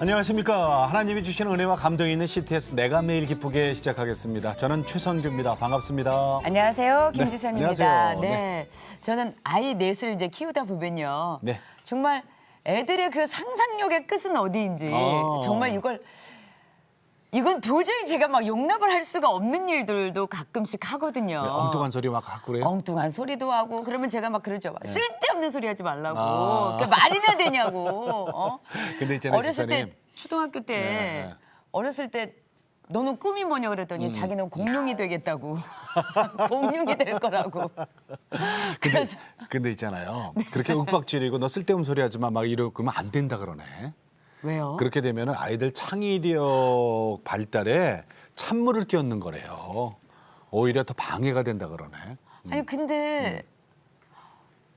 안녕하십니까. 하나님이 주신 은혜와 감동이 있는 CTS 내가 매일 기쁘게 시작하겠습니다. 저는 최선규입니다. 반갑습니다. 안녕하세요. 네, 김지선입니다. 안녕하세요. 네. 저는 아이 넷을 이제 키우다 보면요. 네. 정말 애들의 그 상상력의 끝은 어디인지 정말 이건 도저히 제가 막 용납을 할 수가 없는 일들도 가끔씩 하거든요. 네, 엉뚱한 소리 막 하고 그래요? 엉뚱한 소리도 하고 그러면 제가 막 그러죠. 네. 쓸데없는 소리 하지 말라고. 그게 말이나 되냐고. 근데 있잖아요, 어렸을 때 집사님. 초등학교 때 네. 어렸을 때 너는 꿈이 뭐냐 그랬더니 자기는 공룡이 되겠다고. 공룡이 될 거라고. 그래서 근데 있잖아요. 그렇게 윽박지르고 너 쓸데없는 소리 하지 마 막 이러고 그러면 안 된다 그러네. 왜요? 그렇게 되면 아이들 창의력 발달에 찬물을 끼얹는 거래요. 오히려 더 방해가 된다 그러네. 아니 근데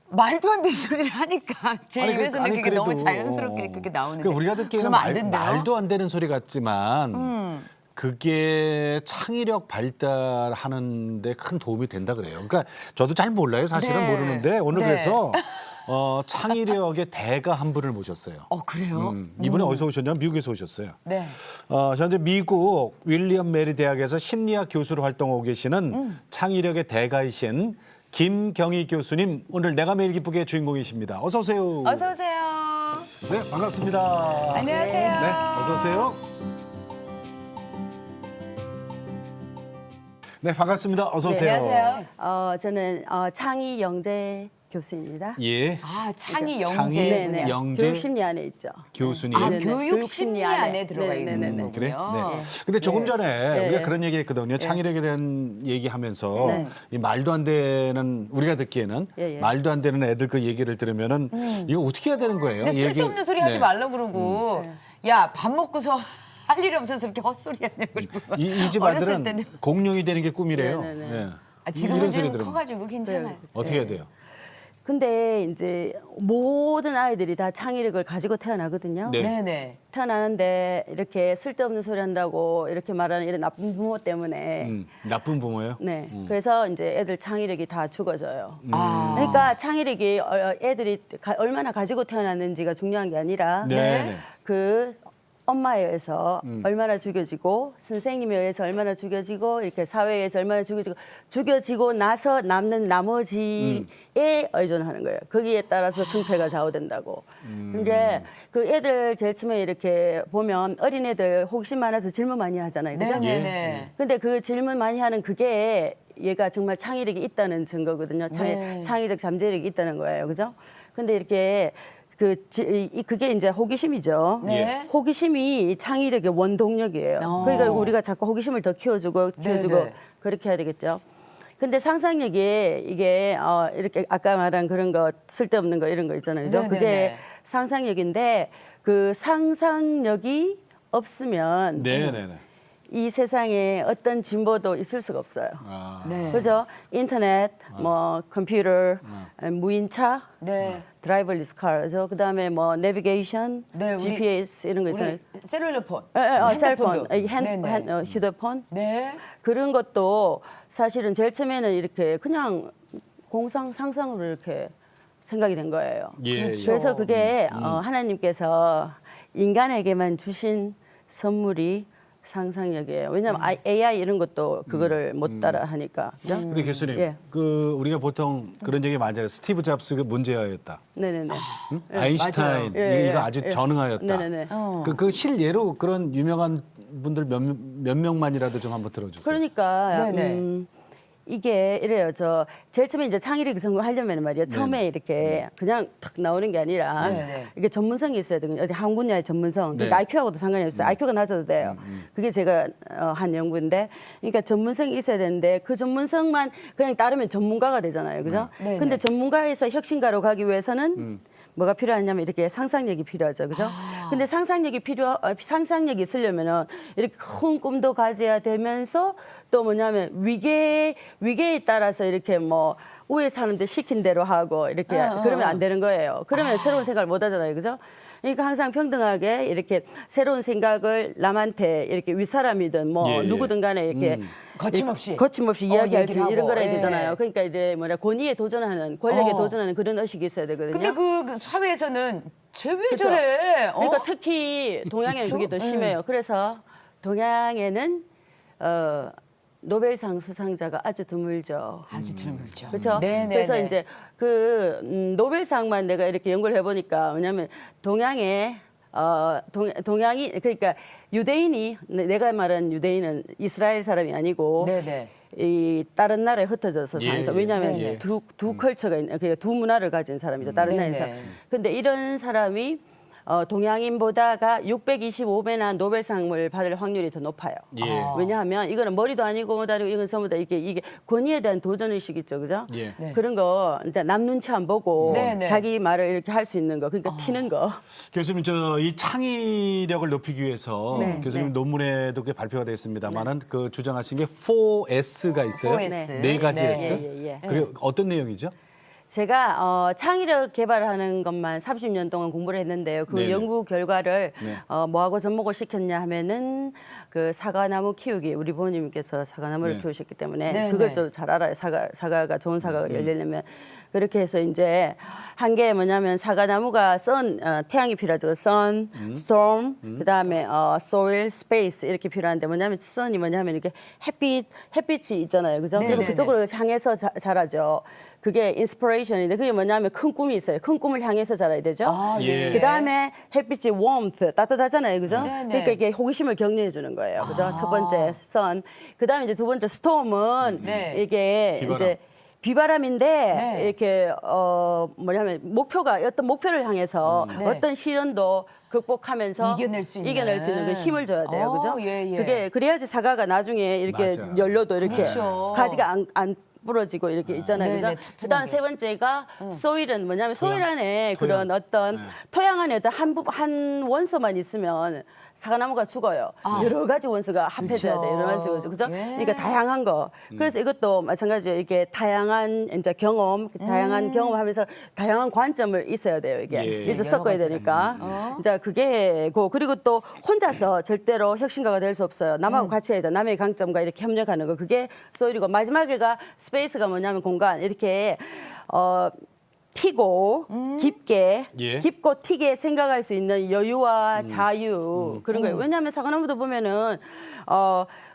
말도 안 되는 소리를 하니까 제 아니, 입에서는 아니, 그게 너무 그래도, 자연스럽게 그게 나오는데 우리가 듣기에는 그러면 안 된대요? 말도 안 되는 소리 같지만 그게 창의력 발달하는 데 큰 도움이 된다 그래요. 그러니까 저도 잘 몰라요. 사실은 네. 모르는데 오늘 네. 그래서 창의력의 대가 한 분을 모셨어요. 그래요? 이분이 어디서 오셨냐면 미국에서 오셨어요. 네. 현재 미국 윌리엄 메리 대학에서 심리학 교수로 활동하고 계시는 창의력의 대가이신 김경희 교수님, 오늘 내가 매일 기쁘게 주인공이십니다. 어서 오세요. 어서 오세요. 네, 반갑습니다. 안녕하세요. 네, 어서 오세요. 네, 반갑습니다. 어서 네, 오세요. 안녕하세요. 저는 창의 영재 교수입니다. 예, 창의 영재. 창의 네네. 영재 교육심리 안에 있죠. 교수님. 아, 네네. 교육 심리 안에 들어가 있는 네네네. 거군요. 그래? 네. 근데 조금 전에 네. 우리가 그런 얘기 했거든요. 창의력에 대한 얘기하면서 네. 이 말도 안 되는 우리가 듣기에는 예, 예. 말도 안 되는 애들 그 얘기를 들으면은 이거 어떻게 해야 되는 거예요? 근데 쓸데없는 소리 하지 말라고 그러고 야, 밥 먹고서 할 일이 없어서 이렇게 헛소리 하냐 그러고. 이 집 어렸을 아들은 때는. 공룡이 되는 게 꿈이래요. 네네네. 예. 지금은 이런 소리 좀 들으면 커가지고 괜찮아요. 네. 어떻게 해야 돼요? 근데 이제 모든 아이들이 다 창의력을 가지고 태어나거든요. 네. 네네. 태어나는데 이렇게 쓸데없는 소리 한다고 이렇게 말하는 이런 나쁜 부모 때문에 나쁜 부모예요? 네. 그래서 이제 애들 창의력이 다 죽어져요. 아. 그러니까 창의력이 애들이 얼마나 가지고 태어났는지가 중요한 게 아니라 네. 그 엄마에 의해서 얼마나 죽여지고 선생님에 의해서 얼마나 죽여지고 이렇게 사회에 의해서 얼마나 죽여지고 나서 남는 나머지에 의존하는 거예요. 거기에 따라서 승패가 좌우된다고. 근데 그 애들 제일 처음에 이렇게 보면 어린애들 호기심 많아서 질문 많이 하잖아요. 그죠? 네네네. 근데 그 질문 많이 하는 그게 얘가 정말 창의력이 있다는 증거거든요. 네. 창의적 잠재력이 있다는 거예요. 그죠? 근데 이렇게 그게 이제 호기심이죠. 네. 호기심이 창의력의 원동력이에요. 그러니까 우리가 자꾸 호기심을 더 키워주고 네네. 그렇게 해야 되겠죠. 근데 상상력이 이게 이렇게 아까 말한 그런 거 쓸데없는 거 이런 거 있잖아요. 그죠? 네네네. 그게 상상력인데 그 상상력이 없으면 네네네. 이 세상에 어떤 진보도 있을 수가 없어요. 아, 네. 그죠? 인터넷, 뭐 컴퓨터, 무인차, 네. 드라이버리스 카죠. 그다음에 뭐 내비게이션, 네, 우리- GPS 이런 거 있잖아요. 우리 셀룰러폰. 셀폰, 네네. 휴대폰 네. 그런 것도 사실은 제일 처음에는 이렇게 그냥 상상으로 이렇게 생각이 된 거예요. 예, 그렇죠. 그래서 그게 하나님께서 인간에게만 주신 선물이 상상력이에요. 왜냐하면 AI 이런 것도 그거를 못 따라 하니까. 그죠? 근데 교수님, 예. 그 우리가 보통 그런 얘기 많이 해요. 스티브 잡스가 문제였다. 네네네. 아인슈타인 맞아요. 이거 아주 전능하였다. 네네네. 그 실예로 그런 유명한 분들 몇 명만이라도 좀 한번 들어주세요. 그러니까 네네. 이게 이래요. 저 제일 처음에 이제 창의력 성공하려면 말이에요. 처음에 이렇게 그냥 탁 나오는 게 아니라 네네. 이게 전문성이 있어야 되거든요. 어디 한 분야의 전문성. 그러니까 네. IQ하고도 상관이 없어요. IQ가 낮아도 돼요. 그게 제가 한 연구인데, 그러니까 전문성이 있어야 되는데 그 전문성만 그냥 따르면 전문가가 되잖아요, 그죠? 네네. 근데 전문가에서 혁신가로 가기 위해서는 뭐가 필요하냐면 이렇게 상상력이 필요하죠, 그죠? 근데 상상력이 있으려면은 이렇게 큰 꿈도 가져야 되면서 또 뭐냐면 위계에 따라서 이렇게 뭐 위에 사는데 시킨 대로 하고 이렇게 그러면 안 되는 거예요. 그러면 새로운 생각을 못 하잖아요, 그죠? 그러니까 항상 평등하게 이렇게 새로운 생각을 남한테 이렇게 윗사람이든 뭐 예, 예. 누구든 간에 이렇게 거침없이. 거침없이 이야기할 수 얘기를 있는 이런 하고. 거라 해야 예. 되잖아요. 그러니까 이제 뭐냐 권위에 도전하는 권력에 어. 도전하는 그런 의식이 있어야 되거든요. 근데 그 사회에서는 쟤 왜 그죠? 저래? 그러니까 특히 동양에는 그게 더 심해요. 그래서 동양에는 노벨상 수상자가 아주 드물죠. 아주 드물죠. 그렇죠. 네, 네, 그래서 네. 이제 그 노벨상만 내가 이렇게 연구를 해보니까 왜냐하면 동양에 동양이 그러니까 유대인이 내가 말한 유대인은 이스라엘 사람이 아니고 네네. 이 다른 나라에 흩어져서 예, 사는 사람. 예. 왜냐하면 네네. 두 컬처가 있는 그러니까 두 문화를 가진 사람이죠. 다른 나라에 서 네네. 근데 이런 사람이 동양인보다가 625배나 노벨상을 받을 확률이 더 높아요. 예. 왜냐하면 이거는 머리도 아니고 뭐도 아니고 이건 전부 다 이게 권위에 대한 도전 의식 있죠, 그죠? 예. 네. 그런 거 이제 남 눈치 안 보고 네, 네. 자기 말을 이렇게 할 수 있는 거, 그러니까 튀는 거. 교수님 저 이 창의력을 높이기 위해서 네, 교수님 네. 논문에도 그게 발표가 됐습니다만은 그 주장하신 게 4S가 있어요. 4S. 네 가지 네. S. 예. 그게 어떤 내용이죠? 제가 창의력 개발하는 것만 30년 동안 공부를 했는데요. 그 네네. 연구 결과를 네. 뭐하고 접목을 시켰냐 하면은 그 사과나무 키우기. 우리 부모님께서 사과나무를 네. 키우셨기 때문에 네, 그걸 네. 좀 잘 알아요. 사과가 좋은 사과가 열리려면 그렇게 해서 이제 한 게 뭐냐면 사과나무가 태양이 필요하죠. sun, storm, 그다음에 soil, space 이렇게 필요한데 뭐냐면 sun이 뭐냐면 이렇게 햇빛이 있잖아요. 그죠? 네, 그리고 네, 그쪽으로 향해서 자라죠. 그게 인스피레이션인데 그게 뭐냐면 큰 꿈이 있어요. 큰 꿈을 향해서 자라야 되죠. 아, 예. 그다음에 햇빛이 warmth 따뜻하잖아요. 그죠? 네, 네. 그러니까 이게 호기심을 격려해 주는 거예요. 그죠? 첫 번째 sun. 그다음에 이제 두 번째 storm은 네. 이게 비바람. 이제 비바람인데 네. 이렇게 뭐냐면 목표가 어떤 목표를 향해서 네. 어떤 시련도 극복하면서 이겨낼 수 있는. 그 힘을 줘야 돼요. 그죠? 예, 예. 그게 그래야지 사과가 나중에 이렇게 맞아. 열려도 이렇게 그렇죠. 가지가 안 부러지고 이렇게 있잖아요. 네, 그죠? 네, 튼튼하게. 그다음 세 번째가 소일은 뭐냐면 소일 안에 토양. 그런 어떤 네. 토양 안에 어떤 한 원소만 있으면 사과나무가 죽어요. 여러 가지 원소가 합해져야 돼요. 여러 가지 원소. 그죠? 예. 그러니까 다양한 거. 그래서 이것도 마찬가지예요. 이게 다양한 이제 경험, 다양한 경험하면서 다양한 관점을 있어야 돼요. 이게. 예. 그래서 여러 섞어야 가지가 되니까. 이제 그게고 그리고 또 혼자서 절대로 혁신가가 될 수 없어요. 남하고 같이 해야 돼. 남의 강점과 이렇게 협력하는 거. 그게 소일이고 마지막에가 스페이스가 뭐냐면 공간. 이렇게 튀고 깊게 예. 깊고 튀게 생각할 수 있는 여유와 자유 그런 거예요. 왜냐하면 사과나무도 보면은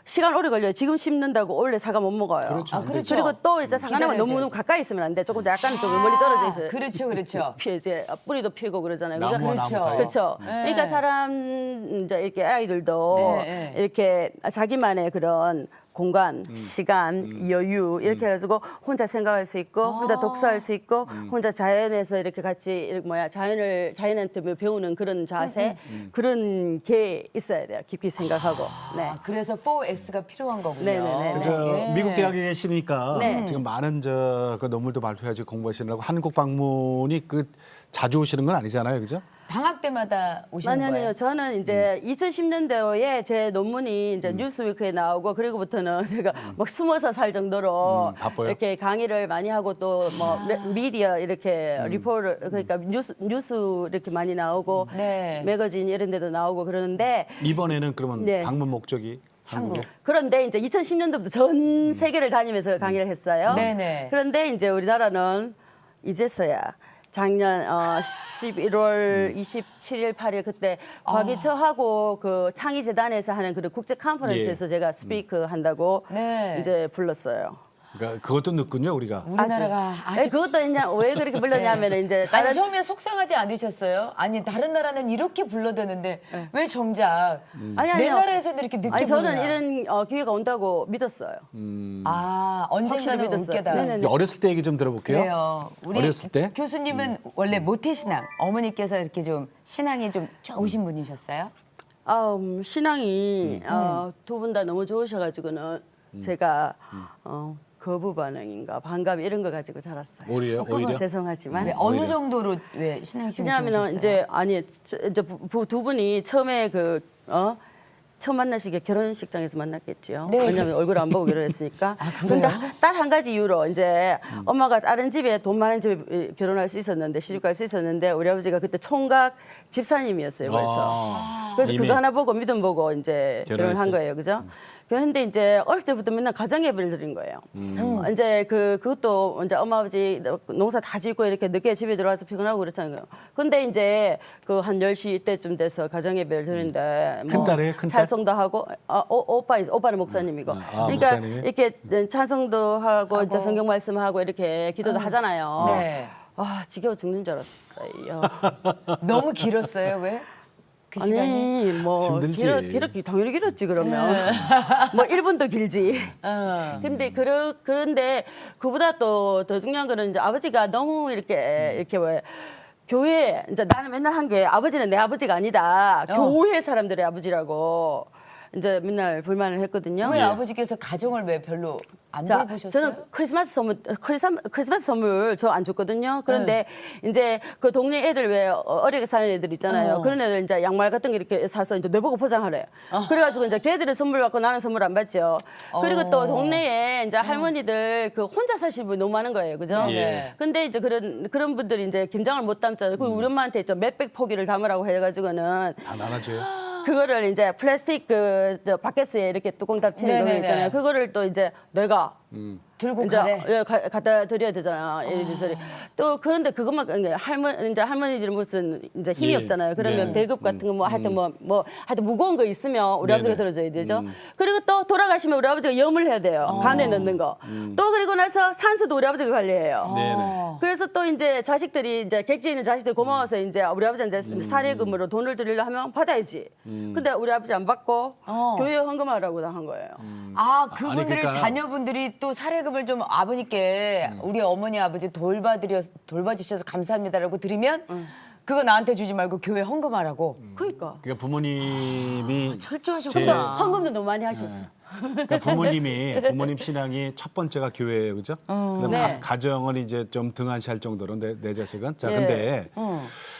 시간 오래 걸려요. 지금 심는다고 원래 사과 못 먹어요. 그렇죠. 아, 그렇죠. 그리고 또 이제 사과나무 기다려야 너무 돼야지. 가까이 있으면 안 돼. 조금 약간 좀 멀리 떨어져 있어요. 그렇죠, 그렇죠. 이제 뿌리도 피고 그러잖아요. 나무와 나무 그렇죠. 사이. 그렇죠. 네. 그러니까 사람 이제 이렇게 아이들도 네, 네. 이렇게 자기만의 그런 공간, 시간, 여유 이렇게 해가지고 혼자 생각할 수 있고 혼자 독서할 수 있고 혼자 자연에서 이렇게 같이 자연한테 배우는 그런 자세 그런 게 있어야 돼요. 깊이 생각하고. 네. 아, 그래서 4S가 필요한 거군요. 네네네. 그저 예. 미국 대학에 계시니까 네. 지금 많은 그 논문도 발표하시고 공부하시느라고 한국 방문이 자주 오시는 건 아니잖아요, 그죠? 방학 때마다 오시는 아니요. 거예요? 저는 이제 2010년도에 제 논문이 이제 뉴스위크에 나오고 그리고부터는 제가 막 숨어서 살 정도로 바빠요? 이렇게 강의를 많이 하고 또 뭐 미디어 이렇게 리포트 그러니까 뉴스 이렇게 많이 나오고 네. 매거진 이런 데도 나오고 그러는데 이번에는 그러면 네. 방문 목적이 한국에? 그런데 이제 2010년도부터 전 세계를 다니면서 강의를 했어요. 네네. 그런데 이제 우리나라는 이제서야 작년 11월 27일, 8일 그때 과기처하고 그 창의재단에서 하는 그 국제 컨퍼런스에서 제가 스피크 한다고 네. 이제 불렀어요. 그러니까 그것도 늦군요, 우리가. 우리나라가 아직 네, 그것도 이제 왜 그렇게 불렀냐면 이제 아니 다른 처음에 속상하지 않으셨어요? 아니 다른 나라는 이렇게 불러대는데 왜 정작 아니, 내 아니요. 나라에서는 이렇게 늦게 아니 저는 부르나? 이런 기회가 온다고 믿었어요. 아 확실히 언젠가는 올 믿었어요. 게다. 네네네. 어렸을 때 얘기 좀 들어볼게요. 그래요. 우리 어렸을 때? 교수님은 원래 모태신앙 어머니께서 이렇게 좀 신앙이 좀 좋으신 분이셨어요? 신앙이 두 분 다 너무 좋으셔가지고는 제가 거부 반응인가 반감 이런 거 가지고 자랐어요. 오히려? 죄송하지만 왜 어느 정도로 왜 신앙심이 왜냐하면 좋으셨어요? 이제 아니 두 분이 처음에 처음 만나시게 결혼식장에서 만났겠지요. 네. 왜냐하면 얼굴 안 보고 결혼했으니까. 아, 그래요? 근데 딱 한 가지 이유로 이제 엄마가 다른 집에 돈 많은 집에 결혼할 수 있었는데 시집 갈 수 있었는데 우리 아버지가 그때 총각 집사님이었어요. 그래서 이미 그거 하나 보고 믿음 보고 이제 결혼한 결혼했어요. 거예요. 그죠? 그런데 이제 어릴 때부터 맨날 가정 예배를 드린 거예요. 이제 그것도 이제 엄마 아버지 농사 다 짓고 이렇게 늦게 집에 들어와서 피곤하고 그렇잖아요. 근데 이제 그 한 10시 때쯤 돼서 가정 예배를 드리는데 뭐 큰딸이에요? 큰딸? 찬송도 하고 오빠는 목사님이고. 그러니까 목사님이? 이렇게 찬송도 하고 이제 성경 말씀하고 이렇게 기도도 하잖아요. 네. 아, 지겨워 죽는 줄 알았어요. 너무 길었어요. 왜? 그 시간이? 아니 뭐 힘들지. 길었기 당연히 길었지 그러면 뭐 1분도 길지. 근데 그런데 그보다 또 더 중요한 거는 이제 아버지가 너무 이렇게 왜 교회 이제 나는 맨날 한 게 아버지는 내 아버지가 아니다. 교회 사람들의 아버지라고 이제 맨날 불만을 했거든요. 왜 아버지께서 가정을 왜 별로 안 자, 돌보셨어요? 저는 크리스마스 선물 저 안 줬거든요. 그런데 이제 그 동네 애들 왜 어리게 사는 애들 있잖아요. 그런 애들 이제 양말 같은 거 이렇게 사서 이제 내보고 포장하래. 그래가지고 이제 걔들은 선물 받고 나는 선물 안 받죠. 그리고 또 동네에 이제 할머니들 그 혼자 사시는 분이 너무 많은 거예요, 그죠? 예. 근데 이제 그런 분들이 이제 김장을 못 담잖아요. 그리고 우리 엄마한테 저 몇백 포기를 담으라고 해가지고는 다 나눠줘요. 그거를 이제 플라스틱 저 바켓에 이렇게 뚜껑 닫히는 거 네네네. 있잖아요. 그거를 또 이제 내가 들고 이제 가래. 예, 갖다 드려야 되잖아요. 이리저리. 또 그런데 그것만 이제 할머니들은 무슨 이제 힘이 예. 없잖아요. 그러면 네. 배급 같은 거 뭐 하여튼 뭐 하여튼 무거운 거 있으면 우리 네네. 아버지가 들어줘야 되죠. 그리고 또 돌아가시면 우리 아버지가 염을 해야 돼요. 간에 넣는 거. 또 그리고 나서 산소도 우리 아버지가 관리해요. 네네. 그래서 또 이제 자식들이 이제 객지에 있는 자식들 고마워서 이제 우리 아버지한테 사례금으로 돈을 드리려 하면 받아야지. 근데 우리 아버지 안 받고 교회 헌금하라고 한 거예요. 아, 그분들 그러니까- 자녀분들이 또 사례금을 좀 아버님께 우리 어머니 아버지 돌봐주셔서 감사합니다라고 드리면 그거 나한테 주지 말고 교회 헌금하라고. 그러니까. 그러니까 부모님이 철저하셨구나. 헌금도 너무 많이 하셨어. 그러니까 부모님 신앙이 첫 번째가 교회예요, 그죠? 근데 네. 가정을 이제 좀 등한시할 정도로 내 자식은. 자, 예. 근데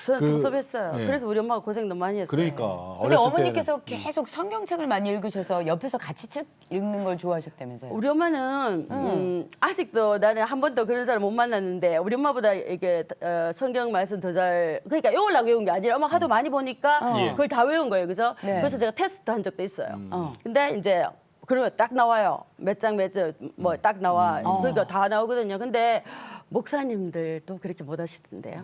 저는 그- 섭섭했어요. 예. 그래서 우리 엄마가 고생 너무 많이 했어요. 그러니까 근데 어렸을 어머니께서 계속 성경책을 많이 읽으셔서 옆에서 같이 책 읽는 걸 좋아하셨다면서요? 우리 엄마는 아직도 나는 한 번도 그런 사람 못 만났는데 우리 엄마보다 이게 성경 말씀 더 잘 그러니까 외우려고 외운 게 아니라 엄마 하도 많이 보니까 예. 그걸 다 외운 거예요, 그죠? 네. 그래서 제가 테스트 한 적도 있어요. 어. 근데 이제 그러면 딱 나와요. 몇 장 몇 절 뭐 딱 나와. 그러니까 다 나오거든요. 근데 목사님들도 그렇게 못 하시던데요.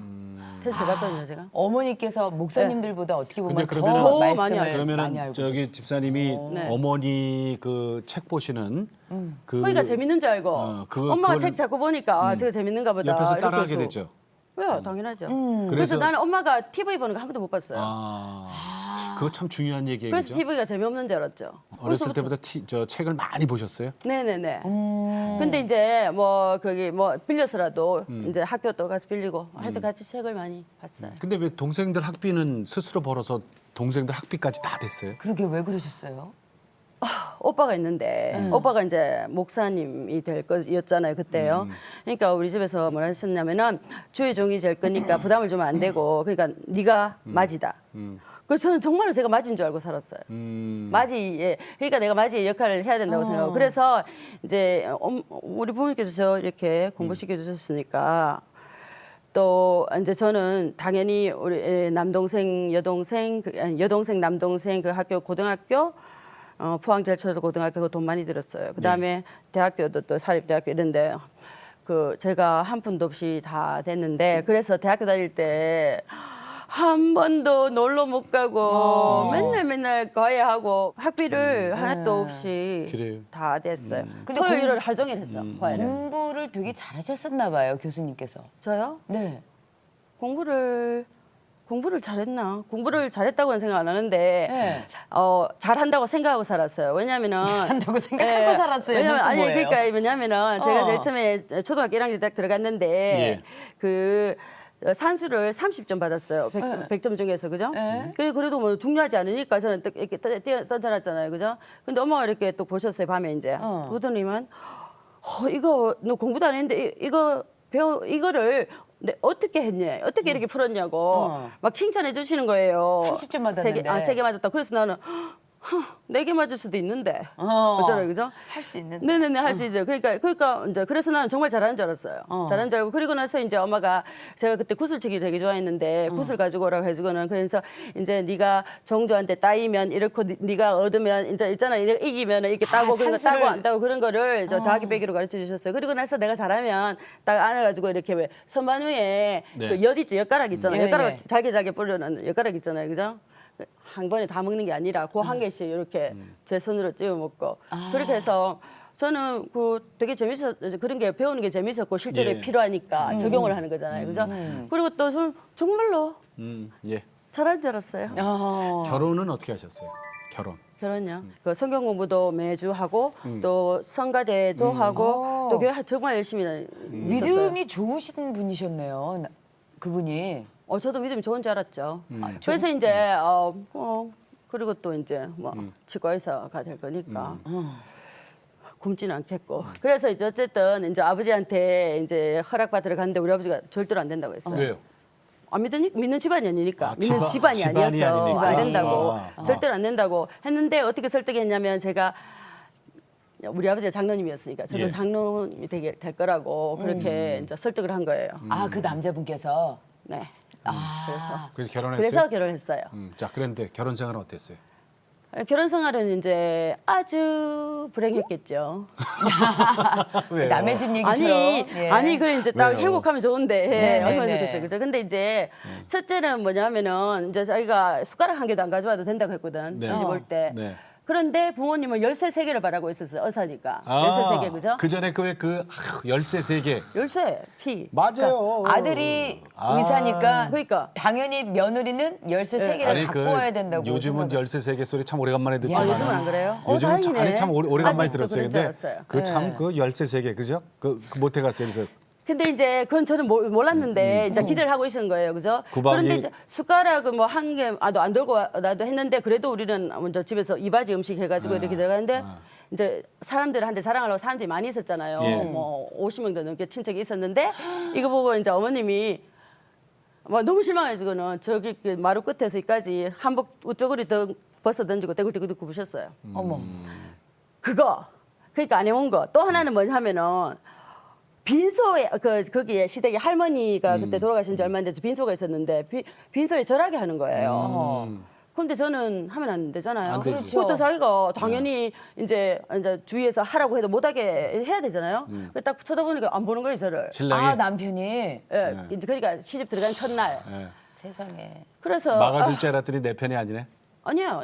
테스트 해봤거든요, 제가. 어머니께서 목사님들보다 어떻게 보면 근데 더 그러면은- 더 말씀을 많이 많이, 알죠. 알고 그러면은 저기 계시죠. 집사님이 네. 어머니 그 책 보시는 그 그러니까 재밌는 줄 알고 엄마가 그걸- 책 자꾸 보니까 아, 제가 재밌는가 보다. 옆에서 이렇게 따라하게 해서. 됐죠. 왜요? 당연하죠. 그래서 그래서- 나는 엄마가 TV 보는 거 한 번도 못 봤어요. 그거 참 중요한 얘기예요, 그래서 그죠? TV가 재미없는 줄 알았죠. 어렸을 벌써부터- 때부터 저 책을 많이 보셨어요? 네네네. 근데 이제 뭐 거기 뭐 빌려서라도 이제 학교 또 가서 빌리고 하여튼 같이 책을 많이 봤어요. 근데 왜 동생들 학비는 스스로 벌어서 동생들 학비까지 다 됐어요? 그러게 왜 그러셨어요? 오빠가 있는데 오빠가 이제 목사님이 될 거였잖아요 그때요. 그러니까 우리 집에서 뭐라 하셨냐면은 주의 종이 될 거니까 부담을 주면 안 되고 그러니까 네가 맞이다. 그래서 저는 정말로 제가 맞인 줄 알고 살았어요. 맞이에 그러니까 내가 맞이의 역할을 해야 된다고 생각하고 그래서 이제 우리 부모님께서 저 이렇게 공부시켜 주셨으니까 또 이제 저는 당연히 우리 남동생 여동생 여동생 남동생 그 학교 고등학교 포항제철소 고등학교 그 돈 많이 들었어요. 그다음에 대학교도 또 사립대학교 이런데 그 제가 한 푼도 없이 다 됐는데 그래서 대학교 다닐 때 한 번도 놀러 못 가고 맨날 과외하고 학비를 하나도 없이 그래요. 다 됐어요. 근데 토요일을 하루 종일 했어 과외를. 공부를 되게 잘하셨었나 봐요, 교수님께서. 저요? 네. 공부를 잘했나? 공부를 잘했다고는 생각 안 하는데 네. 잘한다고 생각하고 살았어요. 왜냐면은 잘한다고 생각하고 살았어요. 왜냐면 이건 또 아니 뭐예요? 그러니까 왜냐면은 제가 제일 처음에 초등학교 1학년 딱 들어갔는데 예. 그 산수를 30점 받았어요. 100점 중에서 그죠? 그래도 뭐 중요하지 않으니까 저는 딱 이렇게 던져놨잖아요. 그죠? 근데 엄마가 이렇게 또 보셨어요. 밤에 이제. 보더니만 이거 너 공부도 안 했는데 이거를 어떻게 했냐? 어떻게 이렇게 풀었냐고 막 칭찬해 주시는 거예요. 30점 맞았는데. 세 개 맞았다. 그래서 나는 내게 맞을 수도 있는데. 어. 어쩌라 그죠? 할 수 있는. 네네네 할 수 있어요. 그러니까 이제 그래서 나는 정말 잘하는 줄 알았어요. 잘하는 줄 알고 그리고 나서 이제 엄마가 제가 그때 구슬치기 되게 좋아했는데 구슬 가지고 오라고 해주고는 그래서 이제 네가 정조한테 따이면 이렇고 네가 얻으면 이제 있잖아 이기면 이렇게 따고 그런 거 산수를. 따고 안 따고 그런 거를 저 더하기 빼기로 가르쳐 주셨어요. 그리고 나서 내가 잘하면 딱 안아가지고 이렇게 왜 선반 위에 네. 그 엿 있죠 엿가락 있잖아요. 예, 엿가락 예. 잘게 뿌려놓는 엿가락 있잖아요, 그죠? 한 번에 다 먹는 게 아니라 그 한 개씩 이렇게 제 손으로 찌워 먹고 그렇게 해서 저는 그 되게 그런 게 배우는 게 재밌었고 실제로 예. 필요하니까 적용을 하는 거잖아요, 그죠? 그리고 또 저는 정말로 예. 잘한 줄 알았어요. 결혼은 어떻게 하셨어요? 결혼요. 그 성경 공부도 매주 하고 또 성가대도 하고 또 교회 정말 열심히 있었어요. 믿음이 좋으신 분이셨네요. 그분이. 저도 믿음이 좋은 줄 알았죠. 그래서 이제 그리고 또 이제 뭐 치과 의사가 될 거니까 굶지는 않겠고. 그래서 이제 어쨌든 이제 아버지한테 이제 허락받으러 갔는데 우리 아버지가 절대로 안 된다고 했어요. 왜요? 안 믿는 집안이 아니니까 아, 믿는 집안이 집안이 아니어서 안 아니니까. 된다고 절대로 안 된다고 했는데 어떻게 설득했냐면 제가 우리 아버지가 장로님이었으니까 저도 예. 장로님이 될 거라고 그렇게 이제 설득을 한 거예요. 아, 그 남자분께서. 네. 아. 그래서 결혼했어요? 그래서 결혼했어요. 자, 그런데 결혼 생활은 어땠어요? 결혼 생활은 이제 아주 불행했겠죠. 왜요? 남의 집 얘기처럼. 예. 아니 그래 이제 딱 왜요? 행복하면 좋은데 네, 얼마나 네, 네. 좋겠어요, 그죠? 근데 이제 첫째는 뭐냐면은 이제 자기가 숟가락 한 개도 안 가져와도 된다고 했거든 네. 시집 올 때. 네. 그런데 부모님은 열쇠 세 개를 바라고 있었어요, 어사니까. 열쇠 세 개, 그죠? 그 전에 열쇠 세 개. 열쇠 피. 맞아요. 아들이 의사니까 그러니까. 당연히 며느리는 열쇠 세 개를 아니 갖고 와야 된다고. 요즘은 생각을- 열쇠 세 개 소리 참 오래간만에 듣지만 요즘은 안 그래요? 요즘은 참, 다행이네. 아니 참 오래간만에 아직도 들었어요. 그런 줄 근데 알았어요. 그 참 그 열쇠 세 개 그죠? 그 못해 갔어요. 그래서 근데 이제 그건 저는 몰랐는데 이제 기대를 하고 있는 거예요, 그죠? 구박이- 그런데 이제 숟가락은 뭐 한 개, 안 들고 나도 했는데 그래도 우리는 먼저 집에서 이바지 음식 해가지고 이렇게 들어가는데 이제 사람들한테 자랑하려고 사람들이 많이 있었잖아요. 예. 뭐 50명도 넘게 친척이 있었는데 이거 보고 이제 어머님이 뭐 너무 실망해지고는 저기 그 마루 끝에서 이까지 한복 우쪽으로 벗어 던지고 대굴대굴 부으셨어요. 어머. 그거 그러니까 안 해온 거. 또 하나는 뭐냐 하면은 빈소에 거기에 시댁에 할머니가 그때 돌아가신 지 얼마 안 돼서 빈소가 있었는데 빈소에 절하게 하는 거예요. 근데 저는 하면 안 되잖아요. 안 되지. 그렇죠. 그것도 자기가 당연히 이제 주위에서 하라고 해도 못하게 해야 되잖아요. 딱 쳐다보니까 안 보는 거예요, 저를. 신랑이 아, 남편이. 예, 이제 그러니까 시집 들어간 첫날. 예, 세상에. 그래서 막아줄 줄 알았더니 내 편이 아니네. 아니요.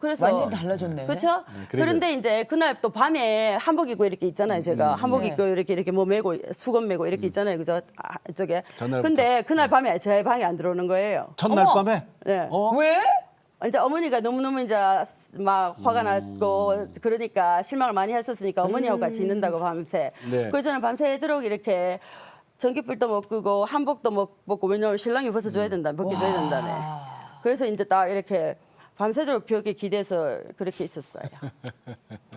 그래서 완전 달라졌네. 그렇죠? 그리고- 그런데 이제 그날 또 밤에 한복 입고 이렇게 있잖아요, 제가. 한복 네. 입고 이렇게 뭐 메고 수건 메고 이렇게 있잖아요, 그죠? 이쪽에. 전날부터. 근데 그날 밤에 제 방에 안 들어오는 거예요. 첫날 어머! 밤에 네. 왜? 이제 어머니가 너무너무 이제 막 화가 났고 그러니까 실망을 많이 하셨으니까 어머니하고 같이 있는다고 밤새. 네. 그래서 저는 밤새도록 이렇게 전기불도 못 끄고 한복도 못 벗고 왜냐면 신랑이 벗어줘야 된다, 벗겨줘야 된다네. 그래서 이제 딱 이렇게 밤새도록 벽에 기대서 그렇게 있었어요.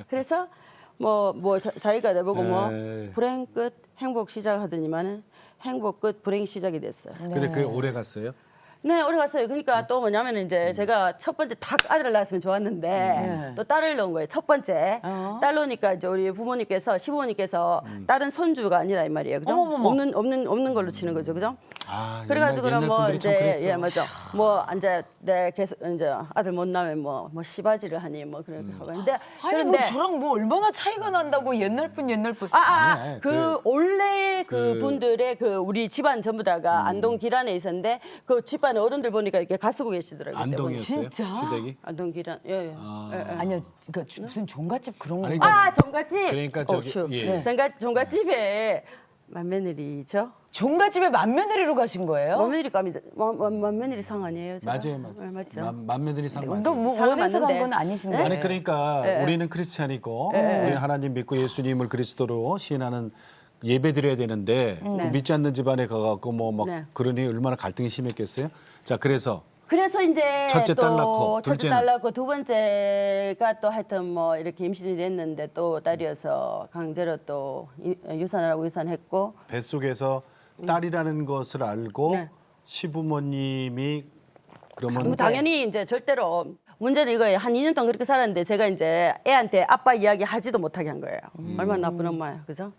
그래서 자기가 내보고 에이. 불행 끝 행복 시작하더니만은 행복 끝 불행 시작이 됐어요. 근데 그게 오래 갔어요? 네, 오래 갔어요. 그러니까 또 뭐냐면 이제 제가 첫 번째 딱 아들을 낳았으면 좋았는데 또 딸을 낳은 거예요. 첫 번째. 딸 낳으니까 이제 우리 부모님께서 시부모님께서 딸은 손주가 아니라 이 말이에요. 그죠? 어머머머. 없는 걸로 치는 거죠. 그죠? 아, 그래가지고는 옛날 뭐 분들이 참 이제 그랬어. 예 맞아. 뭐 이제 내 계속 이제 아들 못 낳으면 뭐 시바지를 하니 뭐 그렇게 하고 했는데 아니 뭐 저랑 뭐 얼마나 차이가 난다고 옛날 분. 아니, 그 원래 그- 분들의 그 우리 집안 전부 다가 안동 길안에 있었는데 그 집안 어른들 보니까 이렇게 가쓰고 계시더라고요. 그때 보니까. 안동이었어요? 진짜? 시댁이? 안동 길안 예. 아니요, 그러니까 무슨 종갓집 그런 거. 아니, 종갓집. 그러니까 저기, 예. 종갓집에 맏며느리죠. 종갓집에 맏며느리로 가신 거예요? 맏며느리 상 아니에요? 제가? 맞아요. 네, 맞죠. 맏며느리 상 맞아요. 너뭐 상은 원해서 간 맞는데. 건 아니신데. 아니 그러니까 우리는 크리스찬이고 우리는 하나님 믿고 예수님을 그리스도로 시인하는 예배 드려야 되는데 그 믿지 않는 집안에 가갖고 뭐 막 네. 그러니 얼마나 갈등이 심했겠어요? 자 그래서 그래서 이제 첫째 딸 또 낳고, 첫째 둘째는? 딸 낳고 두 번째가 또 하여튼 뭐 이렇게 임신이 됐는데 또 딸이어서 강제로 또 유산하라고 유산했고 뱃속에서 딸이라는 것을 알고 네. 시부모님이 그러면 당연히 이제 절대로 문제는 이거예요. 한 2년 동안 그렇게 살았는데 제가 이제 애한테 아빠 이야기 하지도 못하게 한 거예요. 얼마나 나쁜 엄마야, 그죠?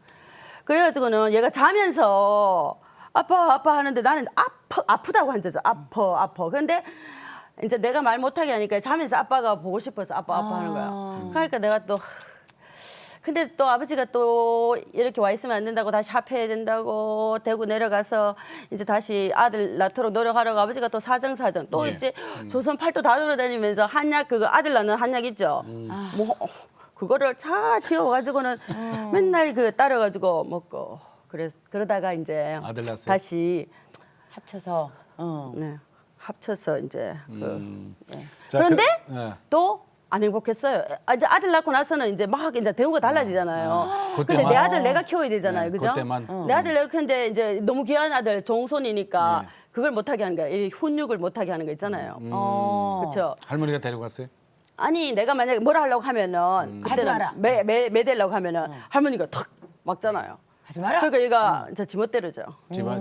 그래가지고는 얘가 자면서 아빠 하는데 나는 아프다고 한 거죠. 아파. 그런데 이제 내가 말 못하게 하니까 자면서 아빠가 보고 싶어서 아빠 하는 거야. 그러니까 내가 또 근데 또 아버지가 또 이렇게 와 있으면 안 된다고 다시 합해야 된다고 대구 내려가서 이제 다시 아들 낳도록 노력하라고 아버지가 또 사정 또 네. 이제 조선 팔도 다 돌아다니면서 한약 그거 아들 낳는 한약 있죠. 뭐 그거를 다 지어가지고는 맨날 그 따라가지고 먹고 그러다가 이제 아들 낳았어요? 다시 합쳐서. 네, 합쳐서 이제 자, 그런데 예. 또 안 행복했어요. 이제 아들 낳고 나서는 이제 막 이제 대우가 달라지잖아요. 근데 그때만. 내 아들 내가 키워야 되잖아요, 네, 그죠? 그때만. 내 아들 내가 키우는데 이제 너무 귀한 아들 종손이니까 네. 그걸 못하게 하는 거야. 이 훈육을 못하게 하는 거 있잖아요. 그렇죠. 할머니가 데려갔어요? 아니 내가 만약에 뭐라 하려고 하면은 하지 마라. 매대려고 하면은 할머니가 탁 막잖아요. 하지 마라. 그러니까 얘가 이제 지멋대로죠.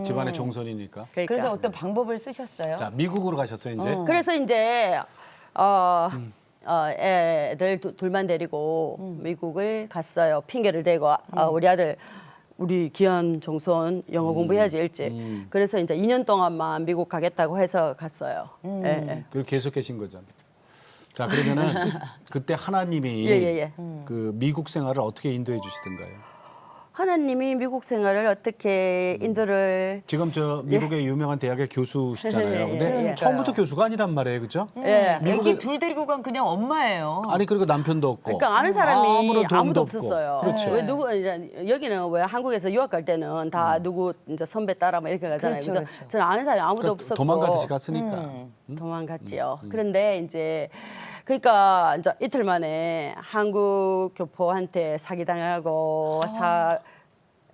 집안의 종손이니까. 그러니까. 그래서 어떤 방법을 쓰셨어요? 자, 미국으로 가셨어요, 이제. 그래서 이제 애들 둘만 데리고 미국을 갔어요. 핑계를 대고 우리 아들 우리 귀한 종손 영어 공부해야지 일찍. 그래서 이제 2년 동안만 미국 가겠다고 해서 갔어요. 예. 그리고 계속 계신 거잖아요. 자, 그러면은 그때 하나님이 예. 그 미국 생활을 어떻게 인도해 주시던가요? 하나님이 미국 생활을 어떻게 인도를 지금 저 미국의 유명한 대학의 교수시잖아요. 근데 그러니까요. 처음부터 교수가 아니란 말이에요, 그죠? 예. 애기 둘 데리고 간 그냥 엄마예요. 아니 그리고 남편도 없고. 그러니까 아는 사람이 아무런 도움도 아무도 없고. 없었어요. 그렇죠. 왜 누구 이제 여기는 왜 한국에서 유학 갈 때는 다 누구 이제 선배 따라 막 이렇게 가잖아요. 그렇죠, 그래서 그렇죠. 저는 아는 사람이 아무도 그러니까 없었고 도망가듯이 갔으니까. 도망갔지요. 그런데 이제 그러니까 이제 이틀 만에 한국 교포한테 사기 당하고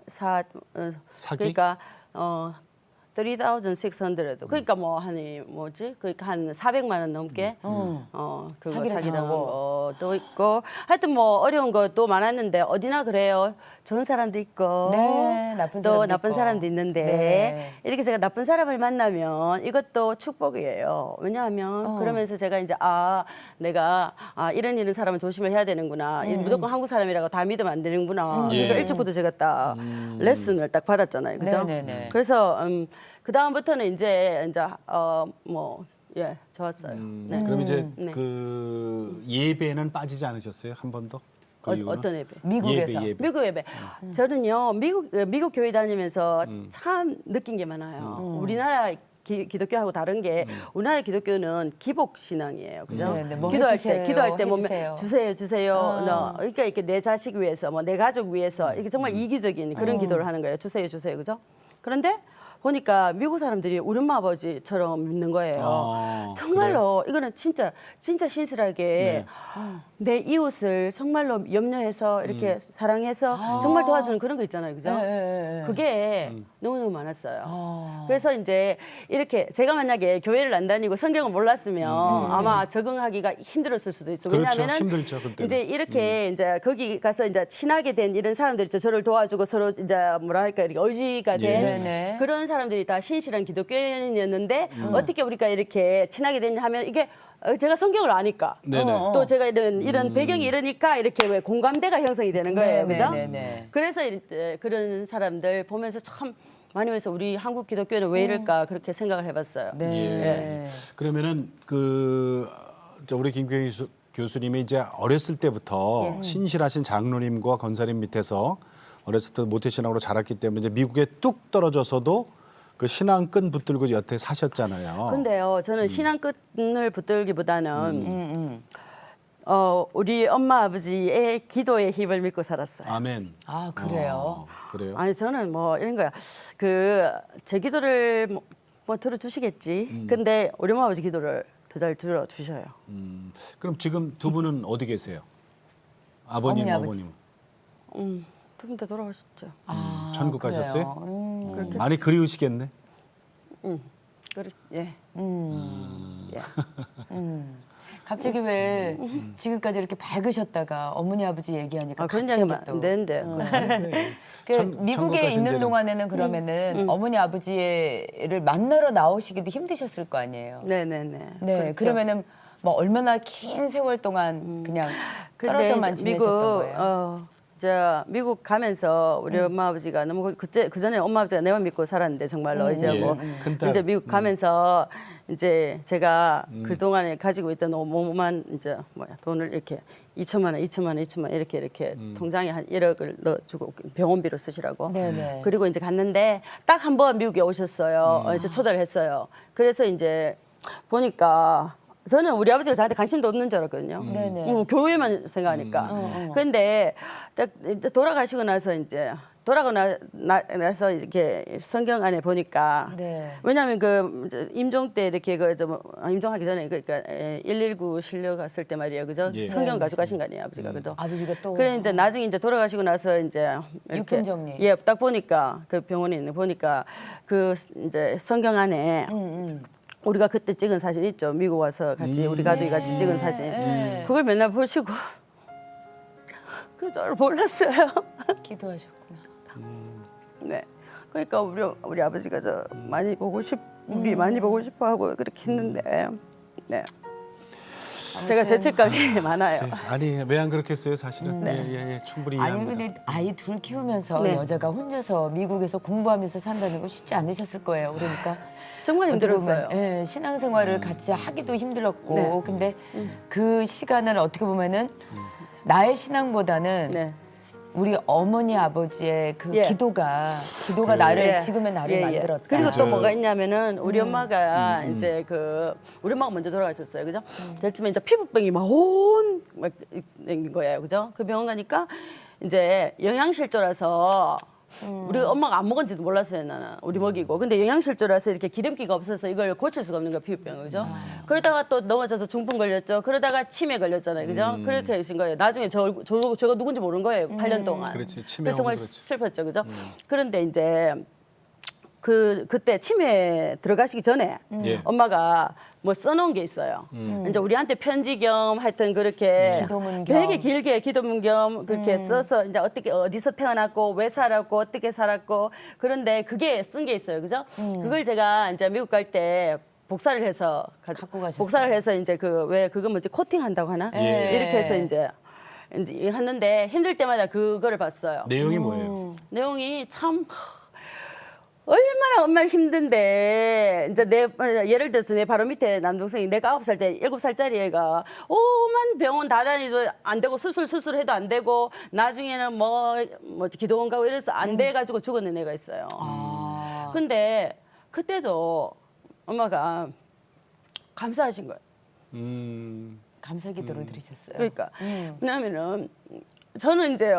사기? 그러니까 3,600 그러니까 뭐 한이 뭐지? 그러니까 한 400만 원 넘게 그거 사기를 사기 당한 당하고. 것도 있고 하여튼 뭐 어려운 것도 많았는데 어디나 그래요. 좋은 사람도 있고 네, 나쁜 또 사람도 나쁜 있고. 사람도 있는데 네. 이렇게 제가 나쁜 사람을 만나면 이것도 축복이에요. 왜냐하면 그러면서 제가 이제 내가 이런 사람은 조심을 해야 되는구나. 무조건 한국 사람이라고 다 믿으면 안 되는구나. 그러니까 일찍부터 제가 딱 레슨을 딱 받았잖아요. 그죠? 네네네. 그래서 그 다음부터는 이제 좋았어요. 네. 그럼 이제 네. 그 예배는 빠지지 않으셨어요? 한 번도? 그 이유는? 어떤 예배? 미국에서. 예배. 미국 예배. 저는요 미국 교회 다니면서 참 느낀 게 많아요. 우리나라 기독교하고 다른 게 우리나라 기독교는 기복 신앙이에요, 그죠? 네, 뭐 기도할 해주세요, 때 기도할 때 해주세요. 보면 주세요. 그러니까 이렇게 내 자식 위해서 뭐 내 가족 위해서 이게 정말 이기적인 그런 기도를 하는 거예요. 주세요, 그죠? 그런데 보니까 미국 사람들이 우리 엄마 아버지처럼 믿는 거예요. 정말로 이거는 진짜 신실하게 내 이웃을 정말로 염려해서 이렇게 사랑해서 정말 도와주는 그런 거 있잖아요, 그죠? 네. 그게 너무너무 많았어요. 그래서 이제 이렇게 제가 만약에 교회를 안 다니고 성경을 몰랐으면 아마 적응하기가 힘들었을 수도 있어요. 그렇죠. 왜냐하면은 힘들죠, 그때는. 이제 이렇게 이제 거기 가서 이제 친하게 된 이런 사람들 있죠. 저를 도와주고 서로 이제 뭐랄까 이렇게 의지가 된 네네. 그런 사람들이 다 신실한 기독교인이었는데 어떻게 우리가 이렇게 친하게 됐냐 하면 이게 제가 성경을 아니까 네네. 또 제가 이런 배경이 이러니까 이렇게 왜 공감대가 형성이 되는 거예요, 그죠? 네네네. 그래서 그런 사람들 보면서 참 많이 해서 우리 한국 기독교는 왜 이럴까 그렇게 생각을 해봤어요. 네. 그러면은 저 우리 김교희 교수님이 이제 어렸을 때부터 신실하신 장로님과 권사님 밑에서 어렸을 때 모태신앙으로 자랐기 때문에 이제 미국에 뚝 떨어져서도 그 신앙 끈 붙들고 여태 사셨잖아요. 근데요, 저는 신앙 끈을 붙들기보다는 우리 엄마 아버지의 기도의 힘을 믿고 살았어요. 아멘. 아, 그래요? 그래요? 아니 저는 뭐 이런 거야. 제 기도를 뭐 들어주시겠지. 근데 우리 엄마 아버지 기도를 더 잘 들어주셔요. 그럼 지금 두 분은 어디 계세요? 아버님, 어머니, 아버지. 어머님. 두 분 다 돌아가셨죠. 아, 천국 그래요? 가셨어요? 많이 그리우시겠네. 예. 갑자기 왜 지금까지 이렇게 밝으셨다가 어머니 아버지 얘기하니까 그런 갑자기 얘기면 안 되는데. 그 천국 미국에 가신 있는 지는- 동안에는 그러면은 어머니 아버지를 만나러 나오시기도 힘드셨을 거 아니에요. 네네네. 네, 그렇죠. 그러면은 뭐 얼마나 긴 세월 동안 그냥 근데 떨어져만 이제 지내셨던 거예요? 미국 가면서 우리 엄마 아버지가 너무 그 전에 엄마 아버지가 내만 믿고 살았는데 정말로 이제 뭐 큰딸. 이제 미국 가면서 이제 제가 그 동안에 가지고 있던 어마어마한 이제 돈을 이렇게 2천만 원 이렇게 통장에 한 1억을 넣어주고 병원비로 쓰시라고. 네네. 그리고 이제 갔는데 딱 한 번 미국에 오셨어요. 이제 초대를 했어요. 그래서 이제 보니까 저는 우리 아버지가 저한테 관심도 없는 줄 알았거든요. 네네. 교회만 생각하니까. 근데 딱 이제 돌아가시고 나서 이제 나서 이렇게 성경 안에 보니까 네. 왜냐하면 그 이제 임종 때 이렇게 임종하기 전에 그러니까 119 실려 갔을 때 말이에요, 그죠? 예. 성경 가져가신 거 아니에요, 아버지가 그죠? 아버지가 또 그래 이제 나중에 이제 돌아가시고 나서 이제 이렇게 유품정리. 예, 딱 보니까 그 병원에 있는 보니까 그 이제 성경 안에 우리가 그때 찍은 사진 있죠. 미국 와서 같이 우리 가족이 같이 찍은 사진. 그걸 맨날 보시고 그 저를 몰랐어요. 기도하셨구나. 네. 그러니까 우리 아버지가 우리 많이 보고 싶어 하고 그렇게 했는데. 네. 제가 죄책감이 많아요. 아니 왜 안 그렇겠어요 사실은. 예, 충분히 아니 이해합니다. 근데 아이 둘 키우면서 네. 여자가 혼자서 미국에서 공부하면서 산다는 거 쉽지 않으셨을 거예요. 그러니까 정말 어떻게 힘들었어요. 보면, 예, 신앙생활을 같이 하기도 힘들었고 네. 근데 그 시간을 어떻게 보면은 나의 신앙보다는 네. 우리 어머니 아버지의 그 예. 기도가 나를 예. 지금의 나를 만들었다. 그리고 맞아요. 또 뭐가 있냐면은 우리 엄마가 이제 우리 엄마가 먼저 돌아가셨어요, 그죠? 그렇지만 이제 피부병이 막 온 거예요, 그죠? 그 병원 가니까 이제 영양실조라서 우리 엄마가 안 먹은지도 몰랐어요, 나는 우리 먹이고. 근데 영양실조라서 이렇게 기름기가 없어서 이걸 고칠 수가 없는 거야, 피부병, 그죠? 그러다가 또 넘어져서 중풍 걸렸죠. 그러다가 치매 걸렸잖아요, 그죠? 그렇게 하신 거예요. 나중에 제가 누군지 모르는 거예요, 8년 동안. 그렇지, 치매 그래서 정말 오면 그렇지. 슬펐죠, 그죠? 그런데 이제 그때 치매 들어가시기 전에 예. 엄마가 뭐 써놓은 게 있어요. 이제 우리한테 편지 겸 하여튼 그렇게 기도문 겸. 되게 길게 기도문 겸 그렇게 써서 이제 어디서 태어났고 왜 살았고 어떻게 살았고 그런데 그게 쓴 게 있어요, 그죠? 그걸 제가 이제 미국 갈 때 복사를 해서 갖고 가셨어요. 복사를 해서 이제 그거 뭐지 코팅한다고 하나 예. 이렇게 해서 이제 했는데 힘들 때마다 그거를 봤어요. 내용이 뭐예요? 내용이 참 얼마나 엄마 힘든데 이제 예를 들어서 내 바로 밑에 남동생이 내가 9살 때 7살짜리 애가 오만 병원 다 다니도 안 되고 수술해도 안 되고 나중에는 뭐 기도원 가고 이래서 안 돼 가지고 죽었는 애가 있어요. 근데 그때도 엄마가 감사하신 거예요. 감사 기도를 드리셨어요. 그러니까 왜냐하면은 저는 이제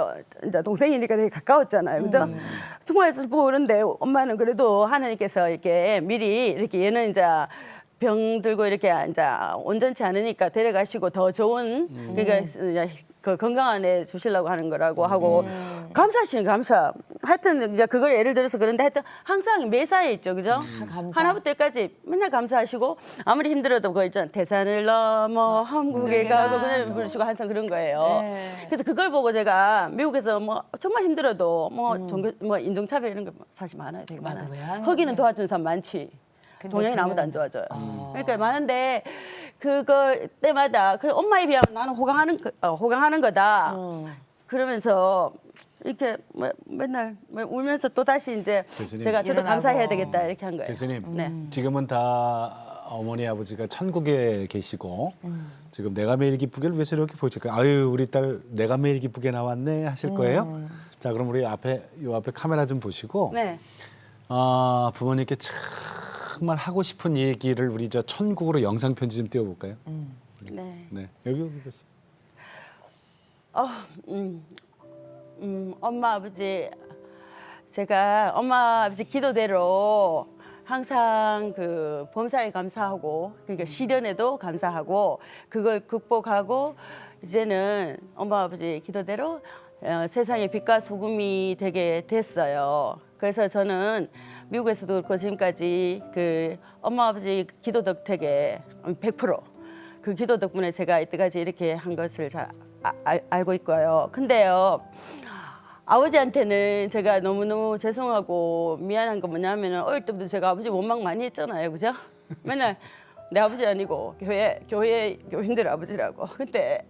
동생이니까 되게 가까웠잖아요, 그죠? 정말 슬프고 그런데 엄마는 그래도 하나님께서 이렇게 미리 이렇게 얘는 이제 병 들고 이렇게 이제 온전치 않으니까 데려가시고 더 좋은 그러니까 그 건강한 애 주시려고 하는 거라고 하고 감사하시는 감사. 하여튼 이제 그걸 예를 들어서 그런데 하여튼 항상 매사에 있죠, 그죠? 감사. 하나부터 열까지 맨날 감사하시고 아무리 힘들어도 그거 있잖아 대산을 넘어 한국에 가고 그냥 그러시고 항상 그런 거예요. 네. 그래서 그걸 보고 제가 미국에서 뭐 정말 힘들어도 뭐 종교 뭐 인종차별 이런 거 사실 많아요, 되게 맞아, 왜 많아요. 하는 거기는 거야? 도와주는 사람 많지. 근데 동양인 그냥- 아무도 안 도와줘요. 그러니까 많은데 그걸 때마다 그 엄마에 비하면 나는 호강하는 거다. 그러면서 이렇게 맨날 울면서 또 다시 이제 교수님. 제가 저도 일어나고. 감사해야 되겠다 이렇게 한 거예요. 교수님, 네. 지금은 다 어머니 아버지가 천국에 계시고 지금 내가 매일 기쁘게를 위해서 이렇게 보실까요? 아유 우리 딸 내가 매일 기쁘게 나왔네 하실 거예요. 자 그럼 우리 요 앞에 카메라 좀 보시고 네. 부모님께 정말 하고 싶은 얘기를 우리 저 천국으로 영상 편지 좀 띄워볼까요? 네. 네 여기 보세요. 엄마 아버지 제가 엄마 아버지 기도대로 항상 그 범사에 감사하고 그러니까 시련에도 감사하고 그걸 극복하고 이제는 엄마 아버지 기도대로 세상의 빛과 소금이 되게 됐어요. 그래서 저는 미국에서도 그렇고 지금까지 그 엄마 아버지 기도 덕택에 100%그 기도 덕분에 제가 이때까지 이렇게 한 것을 잘 알고 있고요. 근데요. 아버지한테는 제가 너무너무 죄송하고 미안한 거 뭐냐면 어릴 때부터 제가 아버지 원망 많이 했잖아요. 그죠? 맨날 내 아버지 아니고 교인들 아버지라고. 근데